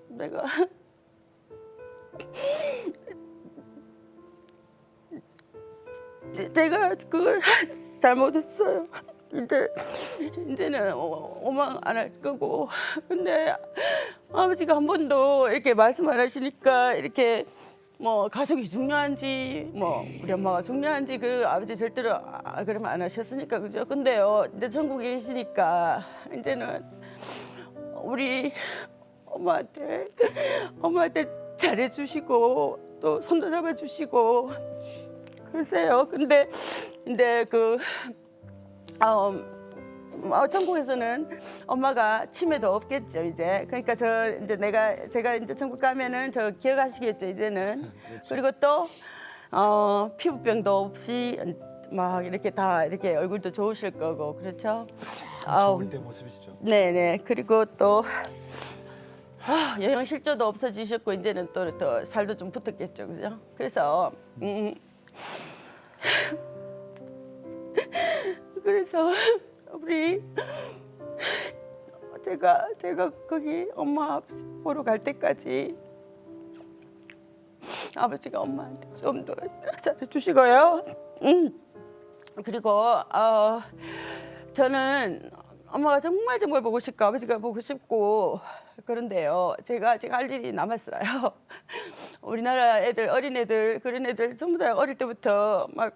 내가 제가 그 잘못했어요. 이제는 오망 안 할 거고. 근데 아버지가 한 번도 이렇게 말씀 안 하시니까 이렇게 뭐 가족이 중요한지 뭐 우리 엄마가 중요한지 그 아버지 절대로 그러면 안 하셨으니까 그죠. 근데요 이제 전국에 계시니까 이제는 우리 엄마한테 잘해주시고 또 손도 잡아주시고 그러세요. 근데 전국에서는 엄마가 치매도 없겠죠 이제. 그러니까 제가 이제 전국 가면은 저 기억하시겠죠 이제는. 그리고 또 피부병도 없이 막 이렇게 다 이렇게 얼굴도 좋으실 거고 그렇죠. 좋을 때 모습이시죠. 네네. 그리고 또 영양실조도 없어지셨고 이제는 또 더 살도 좀 붙었겠죠 그죠. 그래서 그래서 우리 제가 거기 엄마 아버지 보러 갈 때까지 아버지가 엄마한테 좀 더 잘해주시고요. 그리고 저는 엄마가 정말 보고 싶고 아버지가 보고 싶고 그런데요. 제가 할 일이 남았어요. 우리나라 애들 어린 애들 그런 애들 전부 다 어릴 때부터 막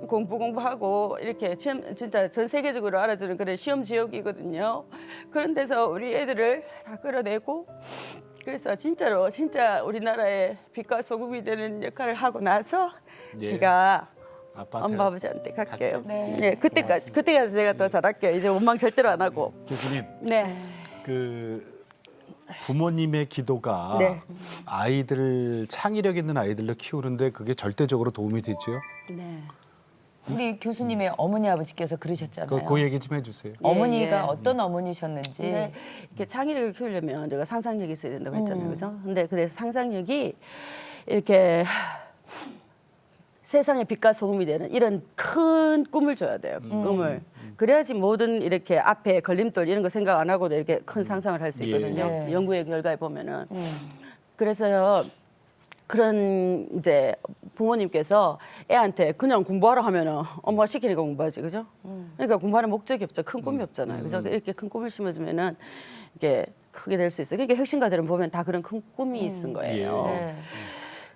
공부하고 이렇게 진짜 전 세계적으로 알아주는 그런 시험 지역이거든요. 그런 데서 우리 애들을 다 끌어내고 그래서 진짜 우리나라의 빛과 소금이 되는 역할을 하고 나서 예. 제가 아빠한테 엄마 아버지한테 갈게요. 네. 그때 가서 제가 더 잘할게요. 이제 원망 절대로 안 하고. 교수님, 네. 그 부모님의 기도가 네. 아이들을 창의력 있는 아이들로 키우는데 그게 절대적으로 도움이 되지요. 네. 우리 교수님의 어머니 아버지께서 그러셨잖아요. 그 얘기 좀 해주세요. 어머니가 예. 어떤 어머니셨는지. 근데 이렇게 창의력을 키우려면 내가 상상력이 있어야 된다고 했잖아요, 그죠? 근데 그래서 상상력이 이렇게 세상의 빛과 소금이 되는 이런 큰 꿈을 줘야 돼요. 꿈을. 그래야지 모든 이렇게 앞에 걸림돌 이런 거 생각 안 하고도 이렇게 큰 상상을 할 수 있거든요. 예. 연구의 결과에 보면은. 그래서요. 그런 이제 부모님께서 애한테 그냥 공부하라 하면은 엄마가 시키니까 공부하지, 그죠? 그러니까 공부하는 목적이 없죠. 큰 꿈이 없잖아요. 그죠? 이렇게 큰 꿈을 심어주면은 이게 크게 될 수 있어요. 그러니까 혁신가들은 보면 다 그런 큰 꿈이 있은 거예요. 네.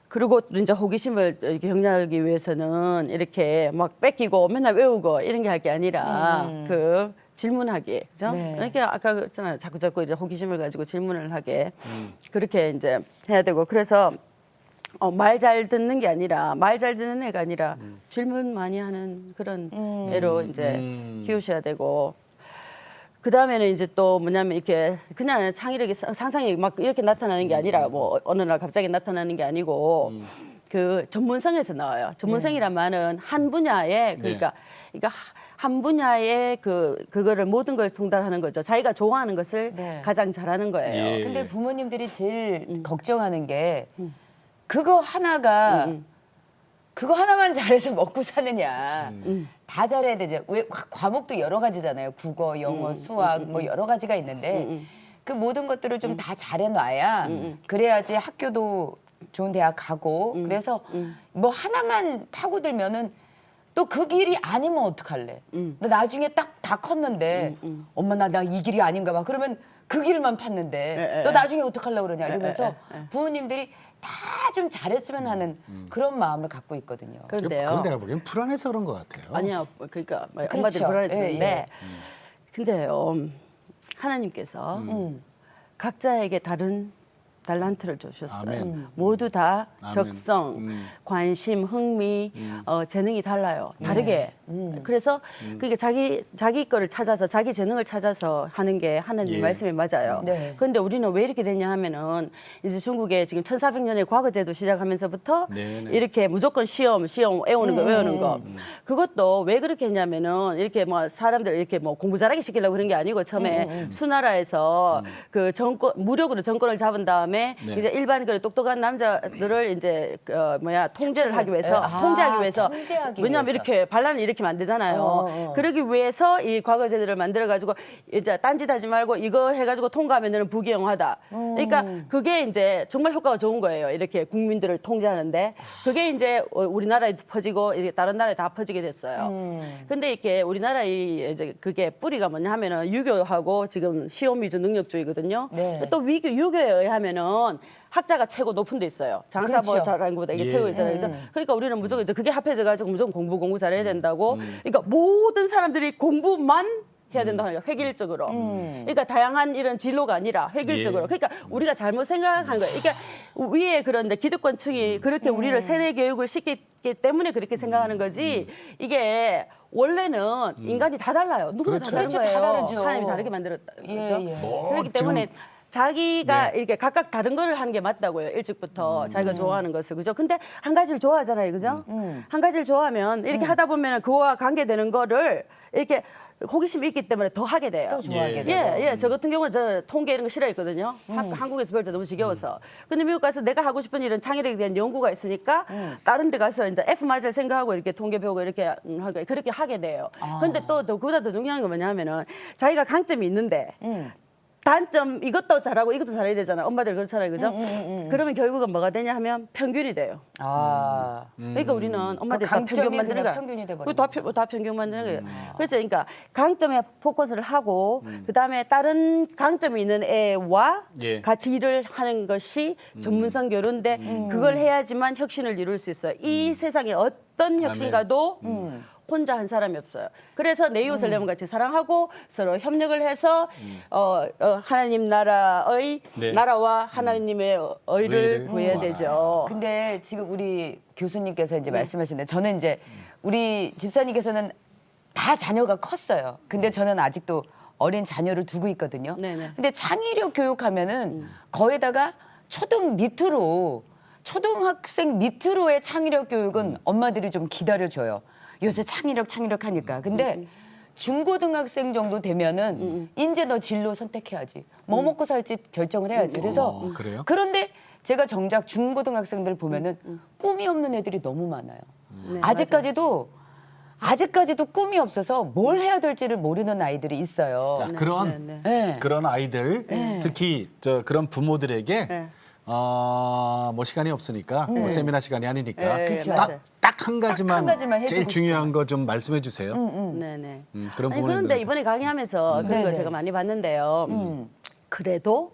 그리고 또 이제 호기심을 이렇게 격려하기 위해서는 이렇게 막 뺏기고 맨날 외우고 이런 게 할 게 아니라 그 질문하기, 그죠? 네. 그러니까 아까 그랬잖아요. 자꾸 이제 호기심을 가지고 질문을 하게 그렇게 이제 해야 되고 그래서 말 잘 듣는 게 아니라 말 잘 듣는 애가 아니라 질문 많이 하는 그런 애로 이제 키우셔야 되고. 그 다음에는 이제 또 뭐냐면 이렇게 그냥 창의력이 상상이 막 이렇게 나타나는 게 아니라 뭐 어느 날 갑자기 나타나는 게 아니고 그 전문성에서 나와요. 전문성이란 말은 한 분야에 그러니까 한 분야에 그거를 모든 걸 통달하는 거죠. 자기가 좋아하는 것을 네. 가장 잘하는 거예요. 예. 근데 부모님들이 제일 걱정하는 게 그거 하나가 그거 하나만 잘해서 먹고 사느냐. 다 잘해야 되죠. 왜 과목도 여러 가지잖아요. 국어, 영어, 수학 뭐 여러 가지가 있는데 그 모든 것들을 좀 다 잘해놔야 그래야지 학교도 좋은 대학 가고 그래서 뭐 하나만 파고들면은 또 그 길이 아니면 어떡할래? 나 나중에 딱 다 컸는데 엄마 나 이 길이 아닌가 봐. 그러면 그 길만 팠는데 너 나중에 어떡하려고 그러냐 이러면서 부모님들이 다 좀 잘했으면 하는 그런 마음을 갖고 있거든요. 그런데요. 그건 내가 보기엔 불안해서 그런 것 같아요. 아니요. 그러니까 그렇죠. 엄마들이 불안해지는데 예, 예. 근데요. 하나님께서 각자에게 다른 달란트를 주셨어요. 아멘. 모두 다 아멘. 적성, 관심, 흥미, 재능이 달라요. 다르게. 그래서 그게 자기 거를 찾아서 자기 재능을 찾아서 하는 게 하나님 예. 말씀이 맞아요. 네. 그런데 우리는 왜 이렇게 됐냐 하면은 이제 중국에 지금 1400년의 과거제도 시작하면서부터 네네. 이렇게 무조건 시험 외우는 거. 그것도 왜 그렇게 했냐면은 이렇게 뭐 사람들 이렇게 뭐 공부 잘하게 시키려고 그런 게 아니고 처음에 수나라에서 그 무력으로 정권을 잡은 다음에 네. 이제 일반 그 똑똑한 남자들을 이제 통제를 하기 위해서 아, 통제하기 위해서 통제하기 왜냐하면 위해서. 이렇게 반란을 일으켜 시키면 안 되잖아요. 그러기 위해서 이 과거제도를 만들어가지고 이제 딴짓하지 말고 이거 해가지고 통과하면 너는 부기영하다. 그러니까 그게 이제 정말 효과가 좋은 거예요. 이렇게 국민들을 통제하는데 그게 이제 우리나라에 퍼지고 이렇게 다른 나라에 다 퍼지게 됐어요. 근데 이렇게 우리나라 이제 그게 뿌리가 뭐냐 하면은 유교하고 지금 시험위주 능력주의거든요. 네. 또 유교에 의하면은 학자가 최고 높은 데 있어요. 장사 뭐 그렇죠. 잘하는 것보다 이게 예. 최고잖아요. 그러니까 우리는 무조건 이제 그게 합해져가지고 무조건 공부 잘해야 된다고. 그러니까 모든 사람들이 공부만 해야 된다고 하는 거예요. 획일적으로. 그러니까 다양한 이런 진로가 아니라 획일적으로. 예. 그러니까 우리가 잘못 생각한 거예요. 그러니까 위에 그런데 기득권층이 그렇게 우리를 세뇌 교육을 시켰기 때문에 그렇게 생각하는 거지. 이게 원래는 인간이 다 달라요. 누구나 다 다른 그렇죠. 거예요. 다 다르죠. 하나님이 다르게 만들었다. 예, 그렇죠? 예. 그렇기 때문에 자기가 네. 이렇게 각각 다른 거를 하는 게 맞다고요. 일찍부터 자기가 좋아하는 것을. 그죠? 근데 한 가지를 좋아하잖아요. 그죠? 한 가지를 좋아하면 이렇게 하다 보면 그와 관계되는 거를 이렇게 호기심이 있기 때문에 더 하게 돼요. 또 좋아하게 예. 되고. 예. 저 같은 경우는 저 통계 이런 거 싫어했거든요. 한국에서 배울 때 너무 지겨워서. 근데 미국 가서 내가 하고 싶은 일은 창의력에 대한 연구가 있으니까 다른 데 가서 이제 F 맞을 생각하고 이렇게 통계 배우고 이렇게 하고 그렇게 하게 돼요. 근데 또 그보다 더 중요한 건 뭐냐면은 자기가 강점이 있는데 단점 이것도 잘하고 이것도 잘해야 되잖아요. 엄마들 그렇잖아요. 그죠? 그러면 결국은 뭐가 되냐 하면 평균이 돼요. 아. 그러니까 우리는 엄마들 다 강점이 평균 만드는 그냥 거야. 평균이 돼버리는 그거 다 평균 만드는 거예요. 그래서 그러니까 강점에 포커스를 하고 그다음에 다른 강점이 있는 애와 예. 같이 일을 하는 것이 전문성 교류인데 그걸 해야지만 혁신을 이룰 수 있어요. 이 세상에 어떤 혁신가도 혼자 한 사람이 없어요. 그래서 내 이웃을 내몸같이 사랑하고 서로 협력을 해서 하나님 나라의 네. 나라와 하나님의 의를 의를 구해야 구하라. 되죠. 근데 지금 우리 교수님께서 이제 말씀하시는데 저는 이제 우리 집사님께서는 다 자녀가 컸어요. 근데 저는 아직도 어린 자녀를 두고 있거든요. 네네. 근데 창의력 교육하면은 거기다가 초등학생 밑으로의 창의력 교육은 엄마들이 좀 기다려줘요. 요새 창의력 하니까. 근데 중고등학생 정도 되면은 이제 너 진로 선택해야지. 뭐 먹고 살지 결정을 해야지. 그래서 그래요? 그런데 제가 정작 중고등학생들 보면은 꿈이 없는 애들이 너무 많아요. 네, 아직까지도 꿈이 없어서 뭘 해야 될지를 모르는 아이들이 있어요. 자, 그런 네. 네. 그런 아이들 특히 그런 부모들에게 네. 뭐 시간이 없으니까 뭐 세미나 시간이 아니니까 네, 그쵸. 맞아요. 딱 한 가지만, 한 가지만 해주고 제일 중요한 거 좀 말씀해 주세요. 네네. 그런 아니, 부분은 그런데 이번에 강의하면서 그런 네네. 걸 제가 많이 봤는데요. 그래도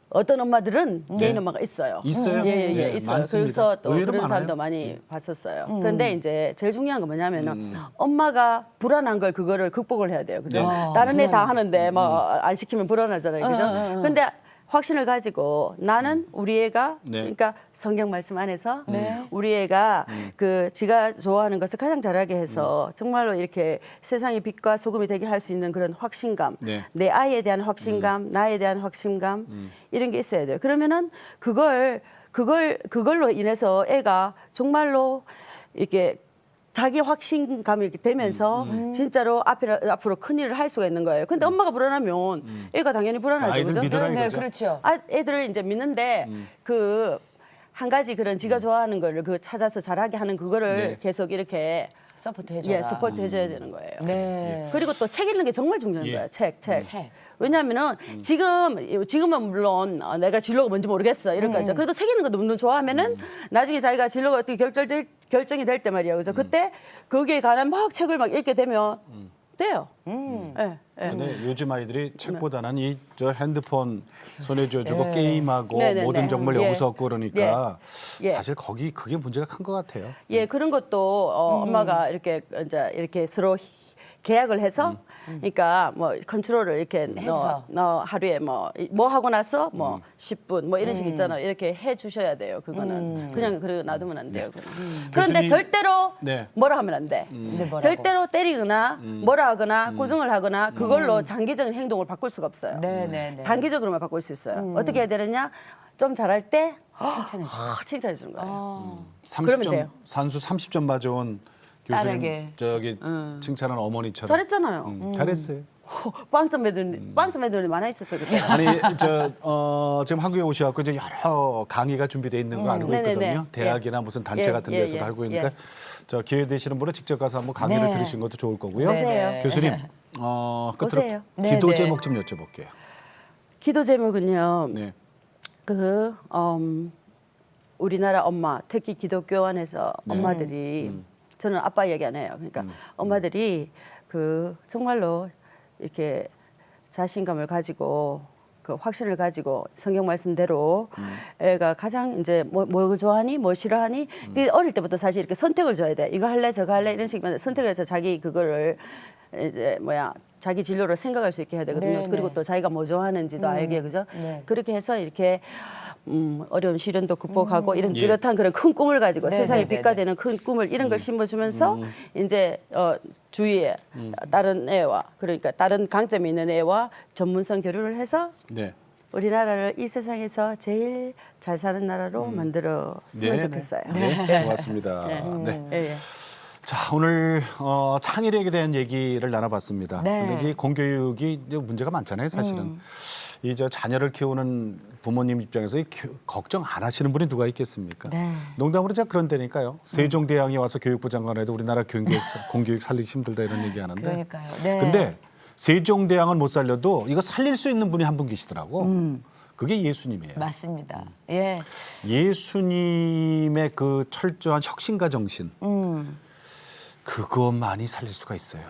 어떤 엄마들은 개인 엄마가 있어요. 있어요? 예, 네, 있어요. 많습니다. 그래서 또 의외로 그런 많아요. 사람도 많이 봤었어요. 그런데 이제 제일 중요한 건 뭐냐면은 엄마가 불안한 걸 그거를 극복을 해야 돼요. 그죠? 네. 다른 애 다 하는데 뭐 안 시키면 불안하잖아요. 그죠? 근데 확신을 가지고 나는 우리 애가 네. 그러니까 성경 말씀 안에서 네. 우리 애가 그 지가 좋아하는 것을 가장 잘하게 해서 정말로 이렇게 세상의 빛과 소금이 되게 할 수 있는 그런 확신감, 네. 내 아이에 대한 확신감, 나에 대한 확신감 이런 게 있어야 돼요. 그러면은 그걸로 인해서 애가 정말로 이렇게 자기 확신감이 이렇게 되면서 진짜로 앞으로 큰 일을 할 수가 있는 거예요. 근데 엄마가 불안하면 애가 당연히 불안하죠. 아이들 그죠? 믿어라 네, 이거죠. 그렇죠. 애들을 이제 믿는데 그 한 가지 그런 지가 좋아하는 거를 그 찾아서 잘하게 하는 그거를 네. 계속 이렇게 서포트 해줘라. 서포트 해줘야 되는 거예요. 네. 그리고 또 책 읽는 게 정말 중요한 예. 거예요. 책. 책. 왜냐하면은 지금은 물론 내가 진로가 뭔지 모르겠어 이런 거죠. 그래도 책 읽는 거 너무 좋아하면은 나중에 자기가 진로가 어떻게 결정이 될 때 말이에요. 그래서 그때 거기에 관한 막 책을 막 읽게 되면 돼요. 예. 근데 요즘 아이들이 책보다는 이 핸드폰 손에 쥐어주고 네. 게임하고 네네네. 모든 정보를 예. 여기서 얻고 그러니까 예. 사실 그게 문제가 큰 것 같아요. 예, 그런 것도 엄마가 이렇게 서로 계약을 해서 그러니까 뭐 컨트롤을 이렇게 해서. 너 하루에 뭐 하고 나서 뭐 10분 뭐 이런 식 있잖아요. 이렇게 해 주셔야 돼요. 그거는 그냥 그리고 놔두면 안 돼요. 그런데 교수님. 절대로 네. 뭐라 하면 안 돼. 근데 뭐라고? 절대로 때리거나 뭐라 하거나 꾸중을 하거나 그걸로 장기적인 행동을 바꿀 수가 없어요. 네. 단기적으로만 바꿀 수 있어요. 어떻게 해야 되느냐? 좀 잘할 때 칭찬해 줘. 칭찬해 주는 거예요. 30점 돼요. 산수 30점 맞아온 교수님 딸에게. 칭찬한 어머니처럼 잘했잖아요. 잘했어요. 빵점 애들이 많아 있었어 그때. 아니 지금 한국에 오셔갖고 이제 여러 강의가 준비돼 있는 거 알고 네네네. 있거든요. 대학이나 예. 무슨 단체 예, 같은 예, 데서도 예, 알고 있으니까 예. 자, 기회 되시는 분은 직접 가서 한번 강의를 네. 들으시는 것도 좋을 거고요. 네, 네. 교수님, 끝으로 오세요. 기도 네, 네. 제목 좀 여쭤볼게요. 기도 제목은요. 네. 우리나라 엄마, 특히 기독교 안에서 네. 엄마들이 저는 아빠 얘기 안 해요. 그러니까 엄마들이 정말로 이렇게 자신감을 가지고 그 확신을 가지고 성경 말씀대로 애가 가장 이제 뭐 좋아하니 뭐 싫어하니 어릴 때부터 사실 이렇게 선택을 줘야 돼. 이거 할래 저거 할래 이런 식으로 선택을 해서 자기 그거를 이제 자기 진로를 생각할 수 있게 해야 되거든요. 네, 그리고 네. 또 자기가 뭐 좋아하는지도 알게 그죠? 네. 그렇게 해서 이렇게 어려운 시련도 극복하고 이런 예. 뚜렷한 그런 큰 꿈을 가지고 네, 세상에 네, 네, 빛가 네. 되는 큰 꿈을 이런 걸 심어주면서 이제 주위에 다른 애와 그러니까 다른 강점이 있는 애와 전문성 교류를 해서 네. 우리나라를 이 세상에서 제일 잘 사는 나라로 만들었으면 네. 좋겠어요. 네. 고맙습니다. 네. 네. 예, 예. 자, 오늘 창의력에 대한 얘기를 나눠봤습니다. 네. 근데 이 공교육이 이제 문제가 많잖아요, 사실은. 이 저 자녀를 키우는 부모님 입장에서 걱정 안 하시는 분이 누가 있겠습니까? 네. 농담으로 제가 그런 데니까요. 세종대왕이 와서 교육부 장관해도 우리나라 공교육 살리기 힘들다 이런 얘기하는데. 그러니까요. 네. 근데 세종대왕은 못 살려도 이거 살릴 수 있는 분이 한 분 계시더라고. 그게 예수님이에요. 맞습니다. 예. 예수님의 그 철저한 혁신가 정신. 그것만이 살릴 수가 있어요.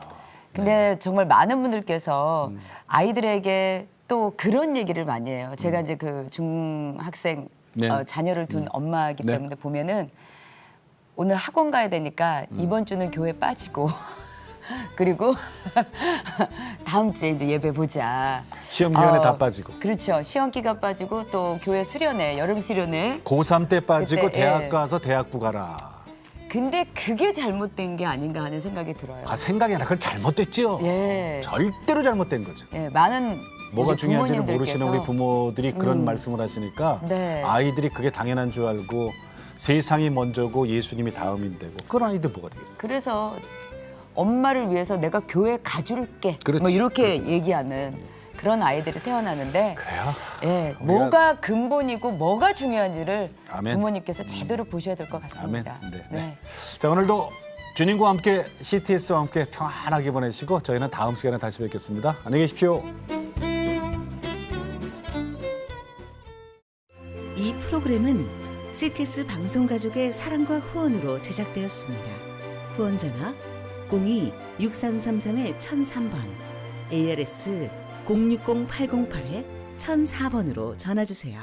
근데 정말 많은 분들께서 아이들에게 또 그런 얘기를 많이 해요. 제가 이제 그 중학생 네. 자녀를 둔 엄마이기 네. 때문에 보면은 오늘 학원 가야 되니까 이번 주는 교회 빠지고 그리고 다음 주에 이제 예배 보자. 시험 기간에 다 빠지고. 그렇죠. 시험 기간 빠지고 또 교회 수련회, 여름 수련회. 고3 때 빠지고 그때, 대학 예. 가서 대학부 가라. 근데 그게 잘못된 게 아닌가 하는 생각이 들어요. 아, 생각이 아니라 그건 잘못됐지요. 예. 절대로 잘못된 거죠. 예, 많은 뭐가 우리 중요한지를 부모님들께서 모르시는 우리 부모들이 그런 말씀을 하시니까 네. 아이들이 그게 당연한 줄 알고 세상이 먼저고 예수님이 다음인데고 그런 아이들 뭐가 되겠어요? 그래서 엄마를 위해서 내가 교회 가줄게. 그렇지. 뭐 이렇게 얘기하는 그런 아이들이 태어나는데 그래요? 예, 우리가- 뭐가 근본이고 뭐가 중요한지를 아멘. 부모님께서 제대로 보셔야 될 것 아멘. 같습니다. 네. 자, 오늘도 주님과 함께 CTS와 함께 평안하게 보내시고 저희는 다음 시간에 다시 뵙겠습니다. 안녕히 계십시오. 이 프로그램은 CTS 방송가족의 사랑과 후원으로 제작되었습니다. 후원 전화 02-6333-1003번, ARS 060-808-1004번으로 전화주세요.